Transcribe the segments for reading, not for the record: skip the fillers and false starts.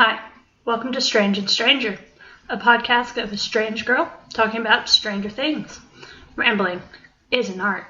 Hi, welcome to Strange and Stranger, a podcast of a strange girl talking about stranger things. Rambling is an art.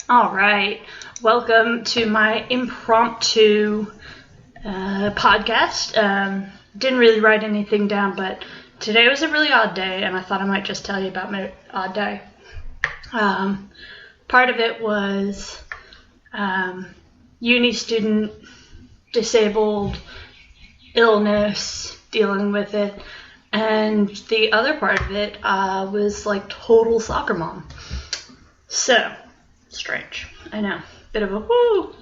All right, welcome to my impromptu podcast. Didn't really write anything down, but today was a really odd day, and I thought I might just tell you about my odd day. Part of it was uni student, disabled, illness, dealing with it, and the other part of it was like total soccer mom. So, strange. I know, bit of a woo.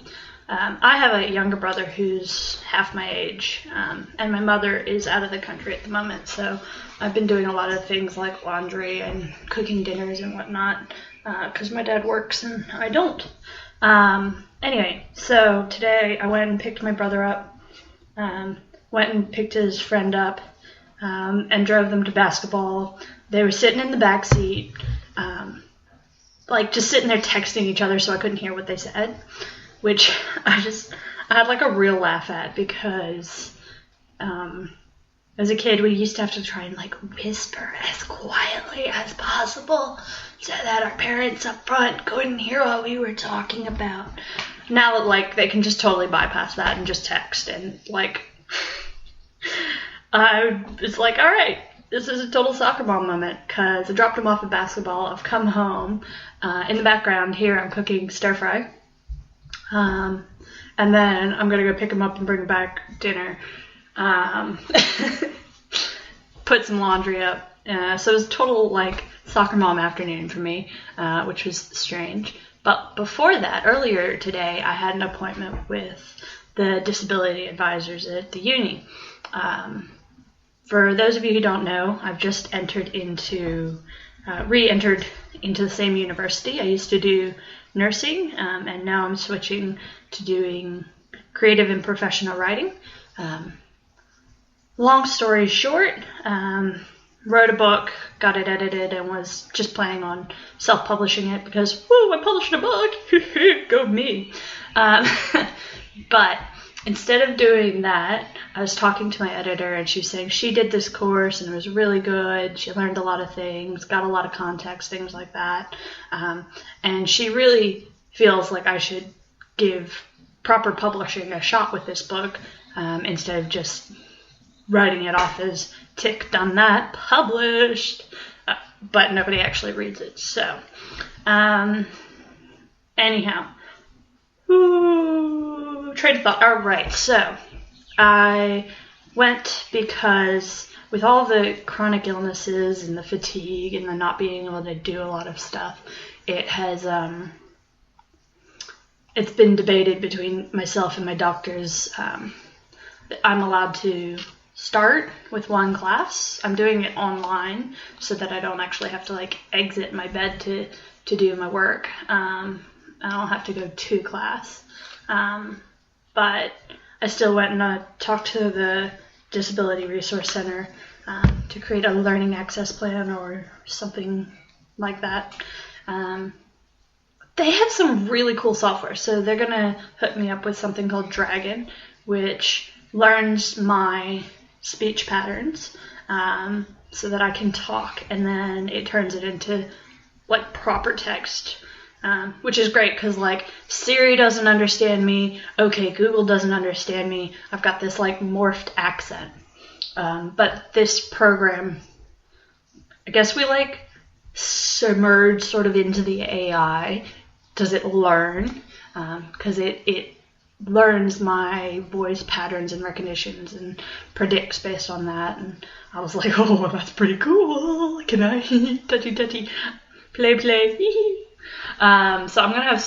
I have a younger brother who's half my age, and my mother is out of the country at the moment, so I've been doing a lot of things like laundry and cooking dinners and whatnot, because my dad works and I don't. Anyway, so today I went and picked my brother up, went and picked his friend up, and drove them to basketball. They were sitting in the back seat, just sitting there texting each other so I couldn't hear what they said, which I had like a real laugh at because as a kid we used to have to try and like whisper as quietly as possible so that our parents up front couldn't hear what we were talking about. Now that like they can just totally bypass that and just text, and like it's like, all right, this is a total soccer mom moment because I dropped him off at basketball. I've come home. In the background here I'm cooking stir fry. And then I'm going to go pick him up and bring him back dinner. Put some laundry up. So it was a total like soccer mom afternoon for me, which was strange. But before that, earlier today, I had an appointment with the disability advisors at the uni. For those of you who don't know, I've just re-entered into the same university. I used to do nursing, and now I'm switching to doing creative and professional writing. Long story short, wrote a book, got it edited, and was just planning on self-publishing it because, woo, I published a book! Go me! But instead of doing that, I was talking to my editor, and she was saying she did this course and it was really good. She learned a lot of things, got a lot of context, things like that. And she really feels like I should give proper publishing a shot with this book, instead of just writing it off as tick, done that, published. But nobody actually reads it. So, anyhow. Train of thought. All right, so I went because with all the chronic illnesses and the fatigue and the not being able to do a lot of stuff, it has it's been debated between myself and my doctors. I'm allowed to start with one class. I'm doing it online so that I don't actually have to like exit my bed to do my work. I don't have to go to class. But I still went and talked to the Disability Resource Center to create a learning access plan or something like that. They have some really cool software. So they're going to hook me up with something called Dragon, which learns my speech patterns so that I can talk, and then it turns it into like proper text. Which is great because like Siri doesn't understand me. Okay, Google doesn't understand me. I've got this like morphed accent. But this program, I guess we like submerge sort of into the AI. Does it learn? Because it learns my voice patterns and recognitions and predicts based on that. And I was like, oh, that's pretty cool. Can I touchy play? So I'm going to have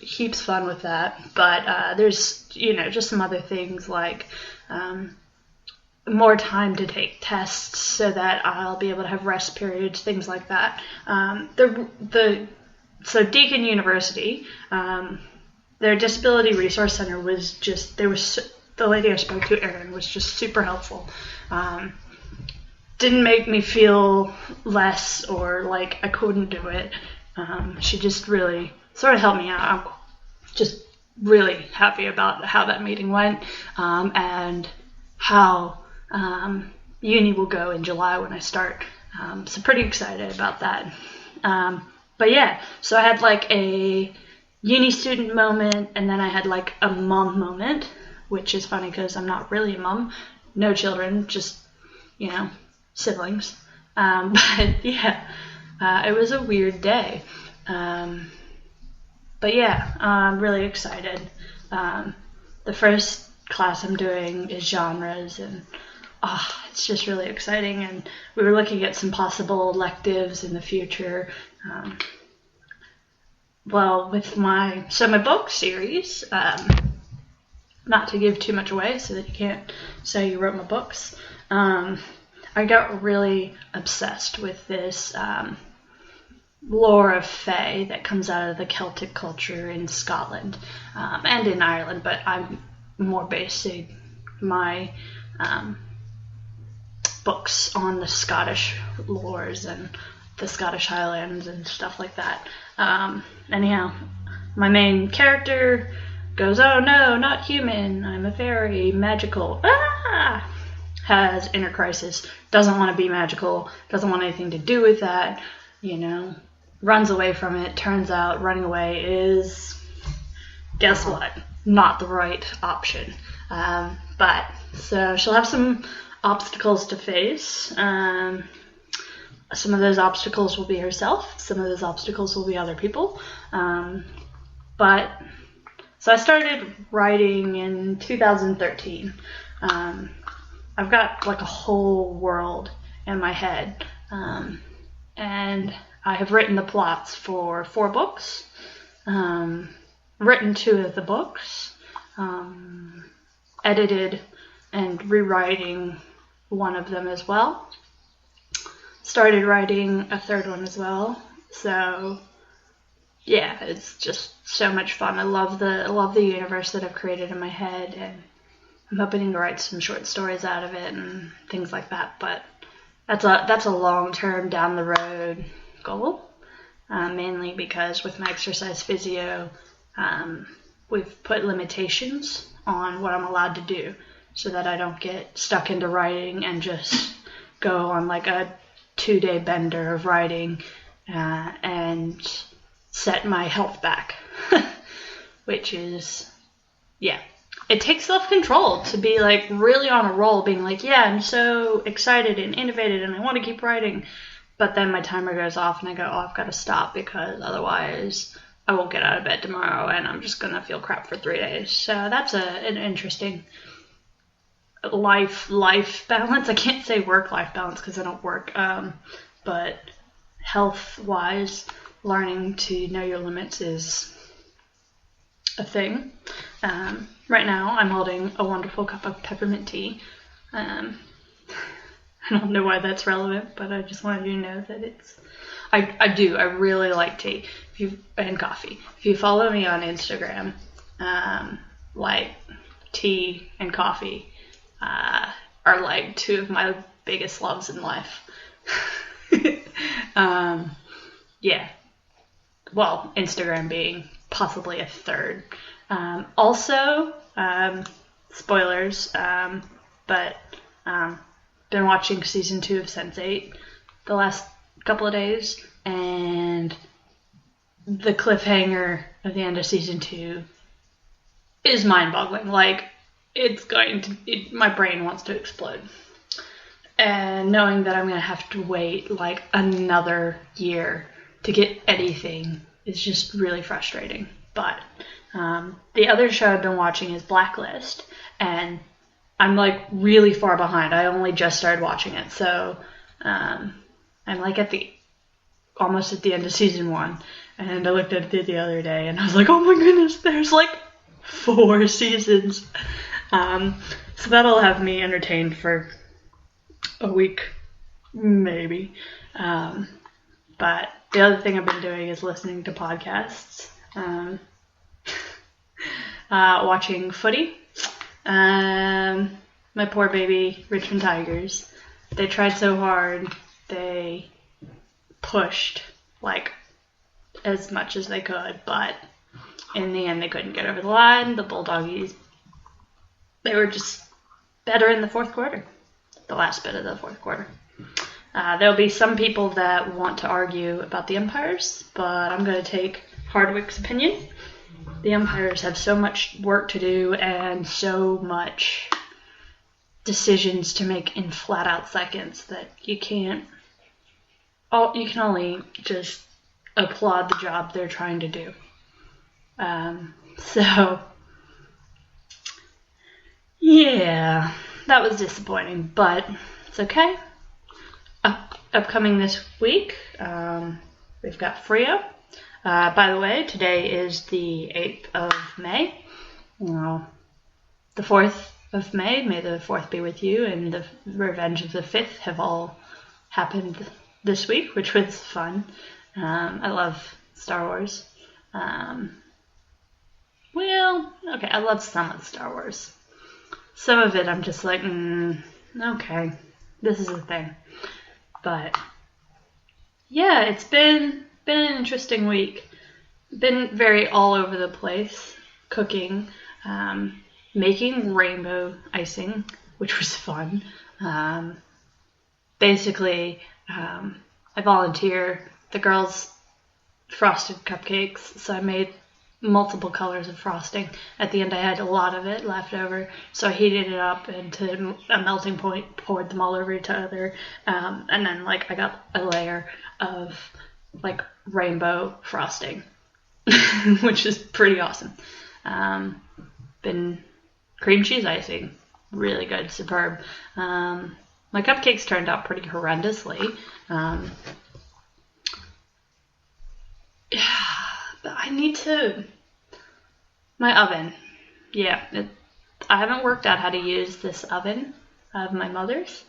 heaps fun with that, but there's, just some other things like more time to take tests so that I'll be able to have rest periods, things like that. So Deakin University, their Disability Resource Center was just, they were the lady I spoke to, Erin, was just super helpful. Didn't make me feel less or like I couldn't do it. She just really sort of helped me out. I'm just really happy about how that meeting went, and how uni will go in July when I start. So pretty excited about that. But yeah, so I had like a uni student moment, and then I had like a mom moment, which is funny because I'm not really a mom. No children, just, siblings. But yeah, it was a weird day. But yeah, I'm really excited. The first class I'm doing is genres, and it's just really exciting. And we were looking at some possible electives in the future. With my book series, not to give too much away so that you can't say you wrote my books, I got really obsessed with this lore of fae that comes out of the Celtic culture in Scotland and in Ireland, but I'm more basing my books on the Scottish lores and the Scottish Highlands and stuff like that. Anyhow, my main character goes, oh no, not human, I'm a fairy, magical, has inner crisis, doesn't want to be magical, doesn't want anything to do with that, runs away from it. Turns out running away is, guess what, not the right option. So she'll have some obstacles to face. Some of those obstacles will be herself. Some of those obstacles will be other people. So I started writing in 2013. I've got like a whole world in my head. And I have written the plots for 4 books. Written 2 of the books. Edited and rewriting one of them as well. Started writing a 3rd one as well. So yeah, it's just so much fun. I love the universe that I've created in my head, and I'm hoping to write some short stories out of it and things like that. But that's a long-term, down the road goal. Mainly because with my exercise physio, we've put limitations on what I'm allowed to do, so that I don't get stuck into writing and just go on like a 2-day bender of writing and set my health back. Which is, yeah, it takes self-control to be like really on a roll, being like, yeah, I'm so excited and innovative and I want to keep writing, but then my timer goes off and I go, I've got to stop, because otherwise I won't get out of bed tomorrow and I'm just gonna feel crap for 3 days. So that's an interesting life balance. I can't say work-life balance because I don't work, but health-wise, learning to know your limits is a thing. Right now I'm holding a wonderful cup of peppermint tea. I don't know why that's relevant, but I just wanted you to know that I really like tea and coffee. If you follow me on Instagram, like tea and coffee are like 2 of my biggest loves in life. Yeah. Well, Instagram being possibly a 3rd. Also, spoilers, but been watching season 2 of Sense8 the last couple of days, and the cliffhanger at the end of season 2 is mind-boggling. Like, my brain wants to explode. And knowing that I'm going to have to wait like another year to get anything is just really frustrating. But the other show I've been watching is Blacklist, and I'm like really far behind. I only just started watching it, so I'm like almost at the end of season 1, and I looked at it the other day and I was like, oh my goodness, there's like 4 seasons. So that'll have me entertained for a week, maybe. But the other thing I've been doing is listening to podcasts, watching footy. My poor baby Richmond Tigers. They tried so hard. They pushed like as much as they could, but in the end they couldn't get over the line. The Bulldoggies, they were just better in the fourth quarter, the last bit of the fourth quarter. There'll be some people that want to argue about the umpires, but I'm going to take Hardwick's opinion. The umpires have so much work to do and so much decisions to make in flat out seconds that you can only just applaud the job they're trying to do. So yeah, that was disappointing, but it's okay. Upcoming this week, we've got Frio. By the way, today is the 8th of May. Well, the 4th of May, may the 4th be with you, and the Revenge of the 5th have all happened this week, which was fun. I love Star Wars. I love some of Star Wars. Some of it I'm just like, okay, this is a thing. But yeah, it's been an interesting week. Been very all over the place, cooking, making rainbow icing, which was fun. Basically, I volunteer. The girls frosted cupcakes, so I made multiple colors of frosting. At the end I had a lot of it left over, so I heated it up into a melting point, poured them all over each other, and then like I got a layer of like rainbow frosting, which is pretty awesome. Been cream cheese icing, really good, superb. My cupcakes turned out pretty horrendously. But I need to... My oven. Yeah, I haven't worked out how to use this oven of my mother's.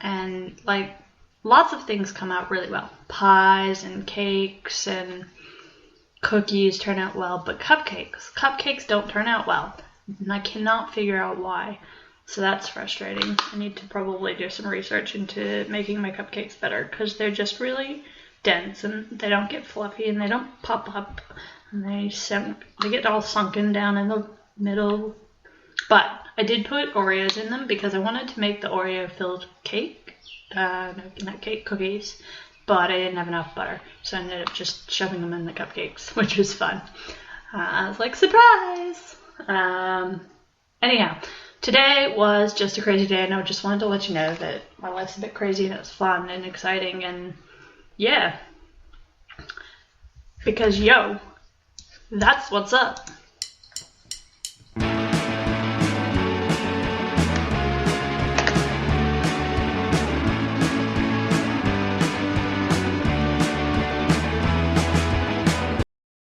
And like lots of things come out really well. Pies and cakes and cookies turn out well, but cupcakes don't turn out well. And I cannot figure out why. So that's frustrating. I need to probably do some research into making my cupcakes better, because they're just really dense and they don't get fluffy and they don't pop up and they get all sunken down in the middle. But I did put Oreos in them because I wanted to make the Oreo filled cake, not cake, cookies, but I didn't have enough butter, so I ended up just shoving them in the cupcakes, which was fun. I was like, surprise! Anyhow, today was just a crazy day, and I just wanted to let you know that my life's a bit crazy and it was fun and exciting, and yeah, because that's what's up.